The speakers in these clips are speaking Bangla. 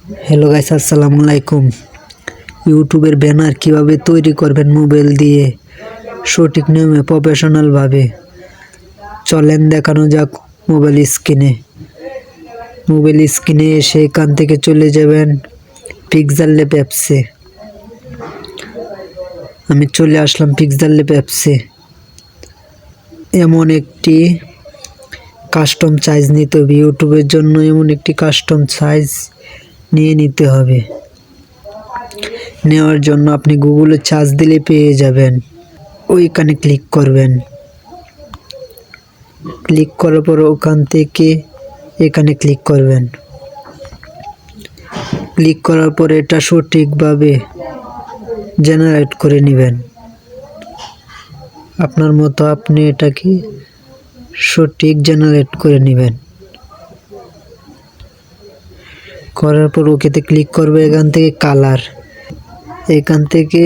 হ্যালো গাইস, আসসালামু আলাইকুম। ইউটিউবের ব্যানার কিভাবে তৈরি করবেন মোবাইল দিয়ে সঠিক নিয়মে প্রফেশনালভাবে, চলেন দেখানো যাক। মোবাইল স্ক্রিনে এসে এখান থেকে চলে যাবেন পিক্সেল ল্যাব অ্যাপসে। আমি চলে আসলাম পিক্সেল ল্যাব অ্যাপসে। এমন একটি কাস্টম সাইজ নিতে হবে, ইউটিউবের জন্য এমন একটি কাস্টম সাইজ নিয়ে নিতে হবে। নেওয়ার জন্য আপনি গুগলে সার্চ দিলে পেয়ে যাবেন, ওইখানে ক্লিক করবেন। ক্লিক করার পর ওখান থেকে এখানে ক্লিক করবেন। ক্লিক করার পর এটা সঠিকভাবে জেনারেট করে নেবেন। আপনার মতো আপনি এটাকে সঠিক জেনারেট করে নেবেন। করার পর ওকেতে ক্লিক করবে। এখান থেকে কালার, এখান থেকে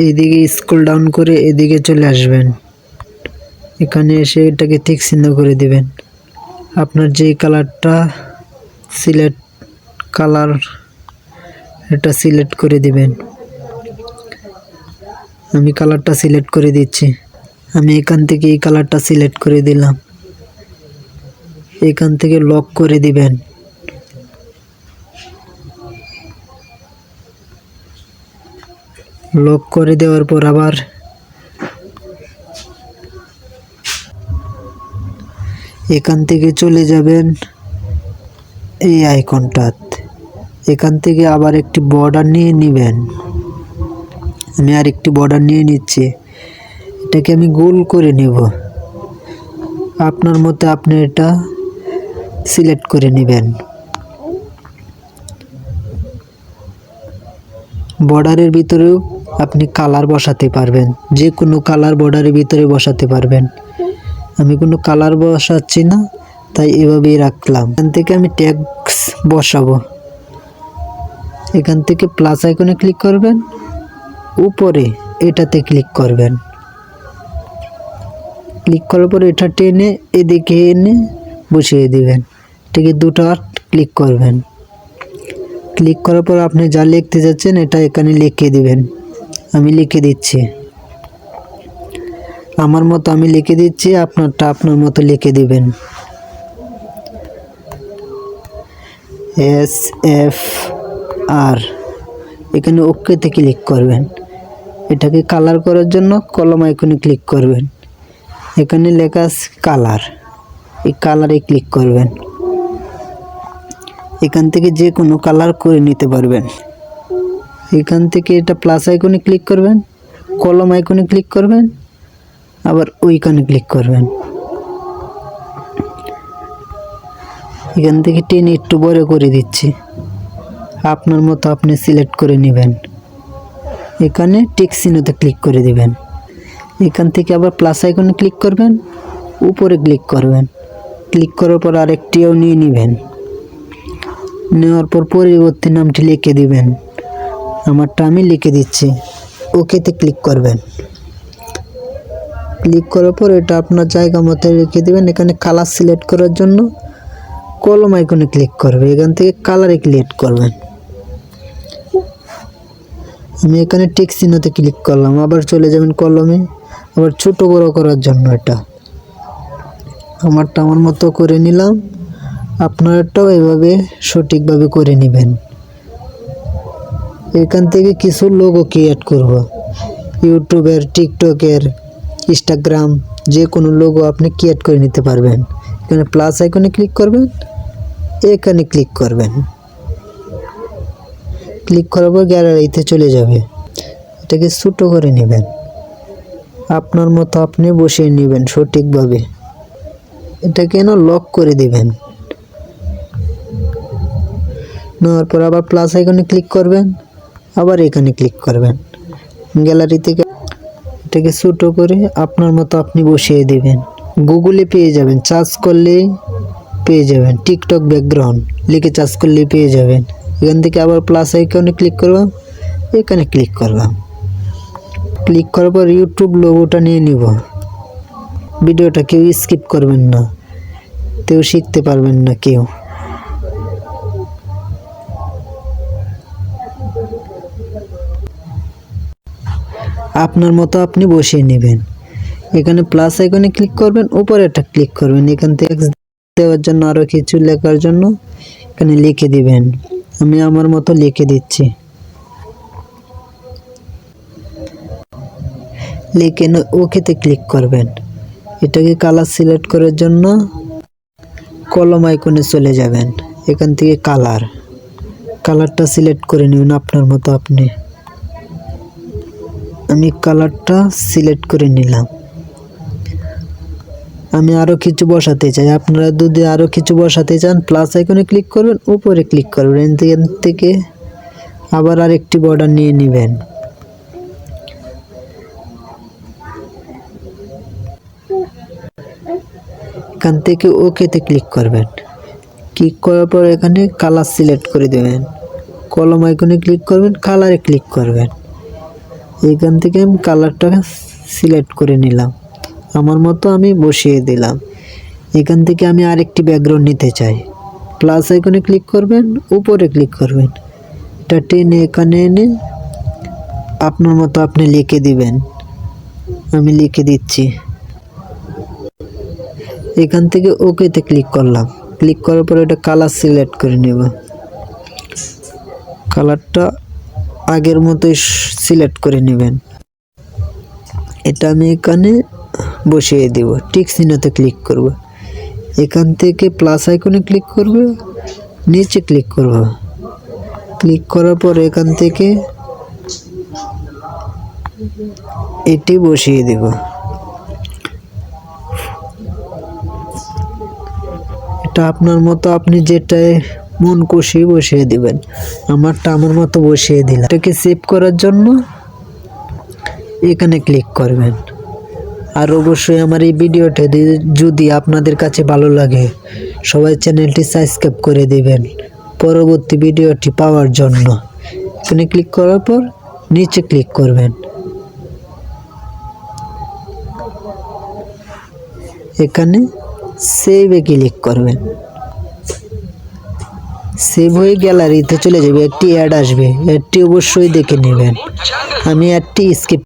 এইদিকে স্ক্রল ডাউন করে এদিকে চলে আসবেন। এখানে এসে এটাকে ঠিক চিহ্ন করে দিবেন। আপনার যে কালারটা এটা সিলেক্ট করে দিবেন। আমি কালারটা সিলেক্ট করে দিচ্ছি। আমি এখান থেকে এই কালারটা সিলেক্ট করে দিলাম। এখান থেকে লক করে দিবেন। লক করে দেওয়ার পর আবার এখান থেকে চলে যাবেন এই আইকনটাত। এখান থেকে আবার একটি বর্ডার নিয়ে নেবেন। আমি আর একটি বর্ডার নিয়ে নিচ্ছি। এটাকে আমি গোল করে নেব। আপনার মতে আপনি এটা সিলেক্ট করে নেবেন। বর্ডারের ভিতরেও আপনি কালার বসাতে পারবেন, যে কোনো কালার বর্ডারের ভিতরে বসাতে পারবেন। আমি কোনো কালার বসাচ্ছি না, তাই এভাবেই রাখলাম। এখান থেকে আমি ট্যাক্স বসাবো। এখান থেকে প্লাস আইকনে ক্লিক করবেন, উপরে এটাতে ক্লিক করবেন। ক্লিক করার পর এটা টেনে এদিকে এনে বসিয়ে দিবেন। এটাকে দুটো ক্লিক করবেন। ক্লিক করার পর আপনি যা লিখতে যাচ্ছেন এটা এখানে লিখে দিবেন। আমি লিখে দিচ্ছি, আমার মতো আমি লিখে দিচ্ছি, আপনারটা আপনার মতো লিখে দিবেন। SFR, এখানে ওকেতে ক্লিক করবেন। এটাকে কালার করার জন্য কলম আইকনে ক্লিক করবেন। এখানে লেখা আছে কালার, এই কালারে ক্লিক করবেন। এখান থেকে যে কোনো কালার করে নিতে পারবেন। এখান থেকে এটা প্লাস আইকনে ক্লিক করবেন, কলম আইকনে ক্লিক করবেন, আবার ওইখানে ক্লিক করবেন। এখান থেকে টেনে একটু বড় করে দিচ্ছি। আপনার মতো আপনি সিলেক্ট করে নেবেন। এখানে টিক চিহ্নতে ক্লিক করে দিবেন। এখান থেকে আবার প্লাস আইকনে ক্লিক করবেন, উপরে ক্লিক করবেন। ক্লিক করার পর আরেকটিও নিয়ে নেবেন। নেওয়ার পর পরবর্তী নামটি লিখে দিবেন। আমারটা আমি লিখে দিচ্ছি। ওকেতে ক্লিক করবেন। ক্লিক করার পর এটা আপনার জায়গা মতো রেখে দিবেন। এখানে কালার সিলেক্ট করার জন্য কলম আইকনে ক্লিক করবে। এখান থেকে কালারে ক্লিক করবেন। আমি এখানে টিক চিহ্নতে ক্লিক করলাম। আবার চলে যাবেন কলমে, আবার ছোট বড় করার জন্য এটা আমারটা আমার মতো করে নিলাম। আপনারটাও এভাবে সঠিকভাবে করে নেবেন। এখান থেকে কিছু লোগো ক্রিয়েট করব, ইউটিউবের, টিকটকের, ইনস্টাগ্রাম, যে কোনো লোগো আপনি ক্রিয়েট করে নিতে পারবেন। এখানে প্লাস আইকনে ক্লিক করবেন, এখানে ক্লিক করবেন। ক্লিক করার পর গ্যালারিতে চলে যাবে। এটাকে ছোট করে নেবেন। আপনার মতো আপনি বসিয়ে নেবেন সঠিকভাবে। এটাকে লক করে দিবেন। নেওয়ার পর আবার প্লাস আইকনে ক্লিক করবেন, আবার এখানে ক্লিক করবেন। গ্যালারি থেকে এটাকে ছোট করে আপনার মতো আপনি বসিয়ে দিবেন। গুগলে পেয়ে যাবেন, সার্চ করলেই পেয়ে যাবেন। টিকটক ব্যাকগ্রাউন্ড লিখে সার্চ করলেই পেয়ে যাবেন। এখান থেকে আবার প্লাস আইকনে ক্লিক করলাম, এখানে ক্লিক করলাম। ক্লিক করার পর ইউটিউব লোগোটা নিয়ে নিব। ভিডিওটা কেউ স্কিপ করবেন না, কেউ শিখতে পারবেন না কেউ। আপনার মতো আপনি বসিয়ে নেবেন। এখানে প্লাস আইকনে ক্লিক করবেন, উপরে একটা ক্লিক করবেন, এখান থেকে টেক্সট দেওয়ার জন্য আরও কিছু লেখার জন্য এখানে লিখে দিবেন। আমি আমার মতো লিখে দিচ্ছি। লিখে ওকেতে ক্লিক করবেন। এটাকে কালার সিলেক্ট করার জন্য কলম আইকনে চলে যাবেন, এখান থেকে কালারটা সিলেক্ট করে নেবেন আপনার মতো আপনি। আমি কালারটা সিলেক্ট করে নিলাম। আমি আরও কিছু বসাতে চাই, আপনারা যদি আরও কিছু বসাতে চান প্লাস আইকনে ক্লিক করবেন, উপরে ক্লিক করবেন, এখান থেকে আবার আরেকটি বর্ডার নিয়ে নেবেন। এখান থেকে ওকেতে ক্লিক করবেন। ক্লিক করার পর এখানে কালার সিলেক্ট করে দেবেন, কলম আইকনে ক্লিক করবেন, কালারে ক্লিক করবেন। এখান থেকে আমি কালারটা সিলেক্ট করে নিলাম, আমার মতো আমি বসিয়ে দিলাম। এখান থেকে আমি আরেকটি ব্যাকগ্রাউন্ড নিতে চাই, প্লাস আইকনে ক্লিক করবেন, উপরে ক্লিক করবেন, এটা টেনে এখানে এনে আপনার মতো আপনি লিখে দিবেন। আমি লিখে দিচ্ছি। এখান থেকে ওকেতে ক্লিক করলাম, ক্লিক করার পর এটা কালার সিলেক্ট করে নেব। কালারটা আগের মতোই সিলেক্ট করে নেবেন। এটা আমি এখানে বসিয়ে দেব, টিক চিহ্নতে ক্লিক করব। এখান থেকে প্লাস আইকনে ক্লিক করব, নিচে ক্লিক করব। ক্লিক করার পর এখান থেকে এটি বসিয়ে দেব। এটা আপনার মতো আপনি যেটাই মন খুশি বসিয়ে দিবেন। আমারটা আমার মতো বসিয়ে দিলাম। এটাকে সেভ করার জন্য এখানে ক্লিক করবেন। আর অবশ্যই আমার এই ভিডিওটা যদি আপনাদের কাছে ভালো লাগে সবাই চ্যানেলটি সাবস্ক্রাইব করে দিবেন পরবর্তী ভিডিওটি পাওয়ার জন্য। এখানে ক্লিক করার পর নিচে ক্লিক করবেন, এখানে সেভে ক্লিক করবেন। সেভ হয়ে গ্যালারিতে চলে যাবে, একটি অ্যাড আসবে, অ্যাডটি অবশ্যই দেখে নেবেন। আমি অ্যাডটি স্কিপ